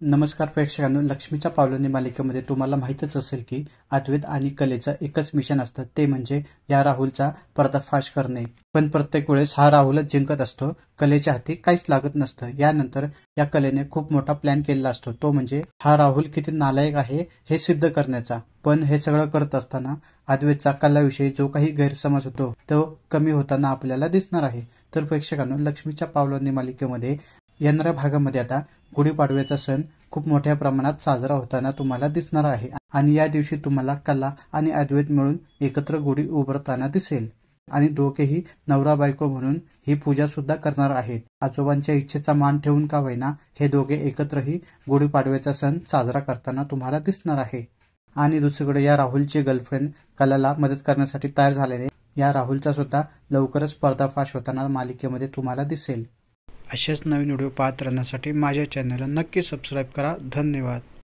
नमस्कार प्रेक्षकांनो, लक्ष्मीच्या पावलांनी मालिकेमध्ये तुम्हाला माहीतच असेल की अद्वैत आणि कलेचं एकच मिशन असतं, ते म्हणजे या राहुलचा पर्दाफाश करणे. पण प्रत्येक वेळेस हा राहुलच जिंकत असतो, कलेच्या हाती काहीच लागत नसतं. यानंतर या कलेने खूप मोठा प्लॅन केलेला असतो, तो म्हणजे हा राहुल किती नालायक आहे हे सिद्ध करण्याचा. पण हे सगळं करत असताना अद्वैतचा कलाविषयी जो काही गैरसमज होतो तो कमी होताना आपल्याला दिसणार आहे. तर प्रेक्षकांनो, लक्ष्मीच्या पावलांनी मालिकेमध्ये येणाऱ्या भागामध्ये आता गुढीपाडव्याचा सण खूप मोठ्या प्रमाणात साजरा होताना तुम्हाला दिसणार आहे आणि या दिवशी तुम्हाला कला आणि अद्वैत मिळून एकत्र गुढी उभारताना दिसेल आणि दोघेही नवरा बायको म्हणून ही पूजा सुद्धा करणार आहेत. आजोबांच्या इच्छेचा मान ठेवून का होईना हे दोघे एकत्रही गुढीपाडव्याचा सण साजरा करताना तुम्हाला दिसणार आहे. आणि दुसरीकडे या राहुलची गर्लफ्रेंड कलाला मदत करण्यासाठी तयार झाल्याने या राहुलचा सुद्धा लवकरच पर्दाफाश होताना मालिकेमध्ये तुम्हाला दिसेल. असेच नवीन व्हिडिओ पाहत राहण्यासाठी माझ्या चॅनलला नक्की सबस्क्राईब करा. धन्यवाद.